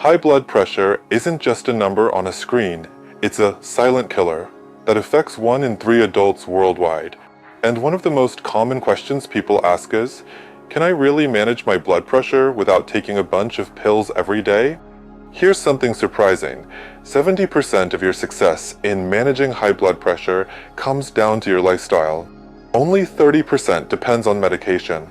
High blood pressure isn't just a number on a screen, it's a silent killer that affects 1 in 3 adults worldwide. And one of the most common questions people ask is, can I really manage my blood pressure without taking a bunch of pills every day? Here's something surprising. 70% of your success in managing high blood pressure comes down to your lifestyle. Only 30% depends on medication.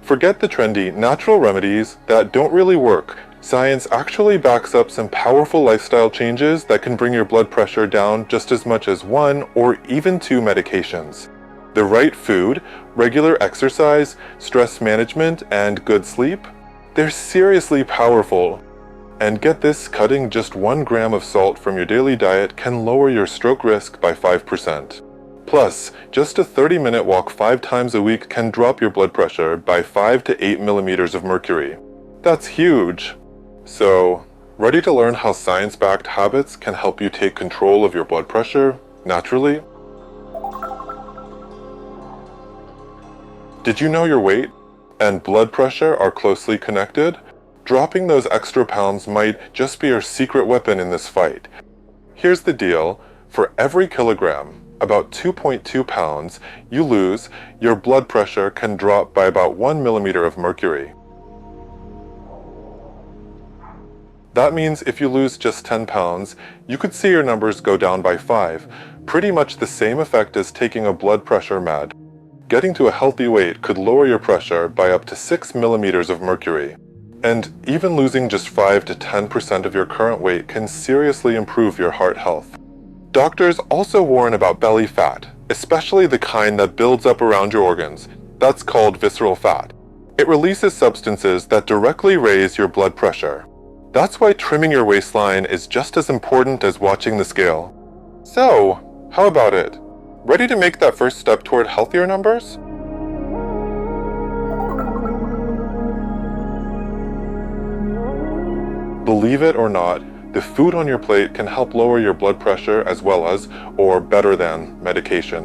Forget the trendy natural remedies that don't really work. Science actually backs up some powerful lifestyle changes that can bring your blood pressure down just as much as 1 or even 2 medications. The right food, regular exercise, stress management, and good sleep, they're seriously powerful. And get this, cutting just 1 gram of salt from your daily diet can lower your stroke risk by 5%. Plus, just a 30-minute walk 5 times a week can drop your blood pressure by 5 to 8 millimeters of mercury. That's huge! So, ready to learn how science-backed habits can help you take control of your blood pressure naturally? Did you know your weight and blood pressure are closely connected? Dropping those extra pounds might just be your secret weapon in this fight. Here's the deal. For every kilogram, about 2.2 pounds, you lose, your blood pressure can drop by about 1 millimeter of mercury. That means if you lose just 10 pounds, you could see your numbers go down by 5, pretty much the same effect as taking a blood pressure med. Getting to a healthy weight could lower your pressure by up to 6 millimeters of mercury. And even losing just 5 to 10% of your current weight can seriously improve your heart health. Doctors also warn about belly fat, especially the kind that builds up around your organs. That's called visceral fat. It releases substances that directly raise your blood pressure. That's why trimming your waistline is just as important as watching the scale. So, how about it? Ready to make that first step toward healthier numbers? Believe it or not, the food on your plate can help lower your blood pressure as well as, or better than, medication.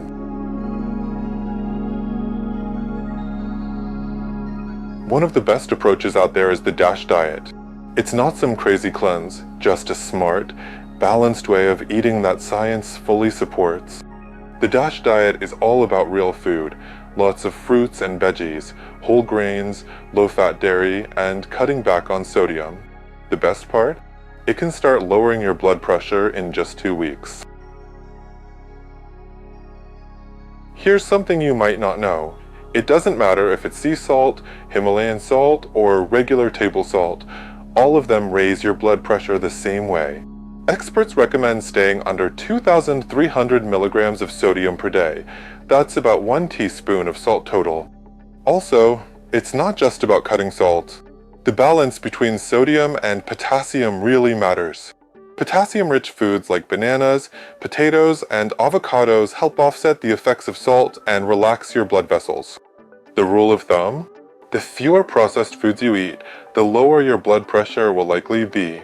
One of the best approaches out there is the DASH diet. It's not some crazy cleanse, just a smart, balanced way of eating that science fully supports. The DASH diet is all about real food, lots of fruits and veggies, whole grains, low-fat dairy, and cutting back on sodium. The best part? It can start lowering your blood pressure in just 2 weeks. Here's something you might not know. It doesn't matter if it's sea salt, Himalayan salt, or regular table salt. All of them raise your blood pressure the same way. Experts recommend staying under 2,300 milligrams of sodium per day. That's about 1 teaspoon of salt total. Also, it's not just about cutting salt. The balance between sodium and potassium really matters. Potassium-rich foods like bananas, potatoes, and avocados help offset the effects of salt and relax your blood vessels. The rule of thumb? The fewer processed foods you eat, the lower your blood pressure will likely be.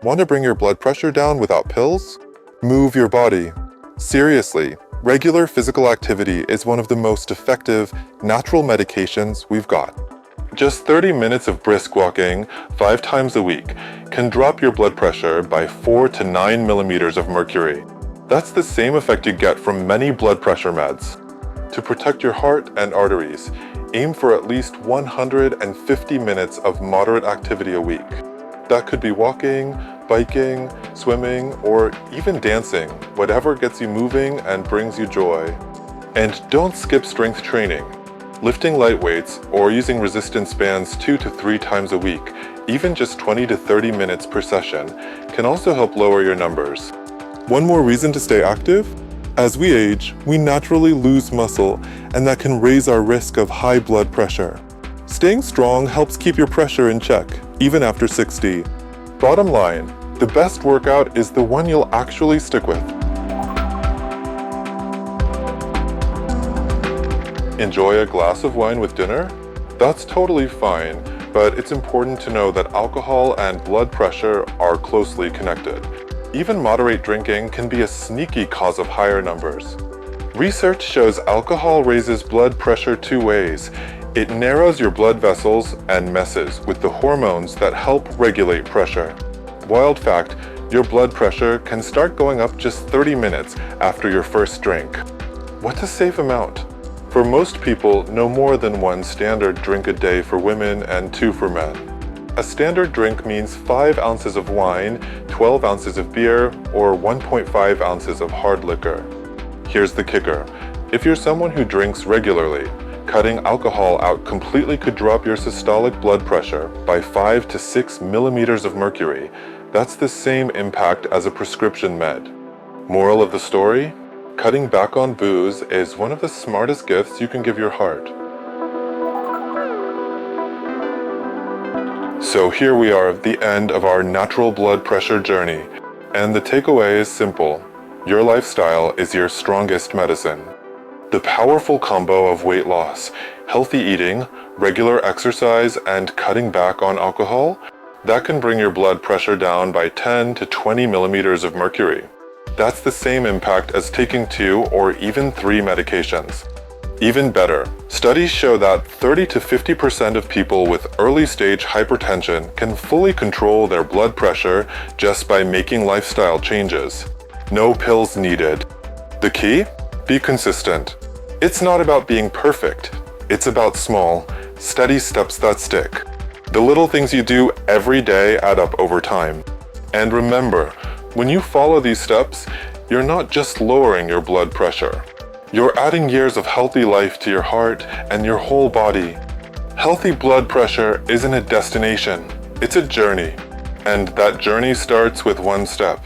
Want to bring your blood pressure down without pills? Move your body. Seriously, regular physical activity is one of the most effective, natural medications we've got. Just 30 minutes of brisk walking 5 times a week can drop your blood pressure by 4 to 9 millimeters of mercury. That's the same effect you get from many blood pressure meds. To protect your heart and arteries, aim for at least 150 minutes of moderate activity a week. That could be walking, biking, swimming, or even dancing, whatever gets you moving and brings you joy. And don't skip strength training. Lifting light weights or using resistance bands 2 to 3 times a week, even just 20 to 30 minutes per session, can also help lower your numbers. One more reason to stay active? As we age, we naturally lose muscle, and that can raise our risk of high blood pressure. Staying strong helps keep your pressure in check, even after 60. Bottom line, the best workout is the one you'll actually stick with. Enjoy a glass of wine with dinner? That's totally fine, but it's important to know that alcohol and blood pressure are closely connected. Even moderate drinking can be a sneaky cause of higher numbers. Research shows alcohol raises blood pressure two ways. It narrows your blood vessels and messes with the hormones that help regulate pressure. Wild fact, your blood pressure can start going up just 30 minutes after your first drink. What's a safe amount? For most people, no more than 1 standard drink a day for women and 2 for men. A standard drink means 5 ounces of wine, 12 ounces of beer, or 1.5 ounces of hard liquor. Here's the kicker. If you're someone who drinks regularly, cutting alcohol out completely could drop your systolic blood pressure by 5 to 6 millimeters of mercury. That's the same impact as a prescription med. Moral of the story? Cutting back on booze is one of the smartest gifts you can give your heart. So here we are at the end of our natural blood pressure journey, and the takeaway is simple. Your lifestyle is your strongest medicine. The powerful combo of weight loss, healthy eating, regular exercise, and cutting back on alcohol, that can bring your blood pressure down by 10 to 20 millimeters of mercury. That's the same impact as taking 2 or even 3 medications. Even better, studies show that 30 to 50% of people with early-stage hypertension can fully control their blood pressure just by making lifestyle changes. No pills needed. The key? Be consistent. It's not about being perfect. It's about small, steady steps that stick. The little things you do every day add up over time. And remember, when you follow these steps, you're not just lowering your blood pressure. You're adding years of healthy life to your heart and your whole body. Healthy blood pressure isn't a destination, it's a journey. And that journey starts with 1 step.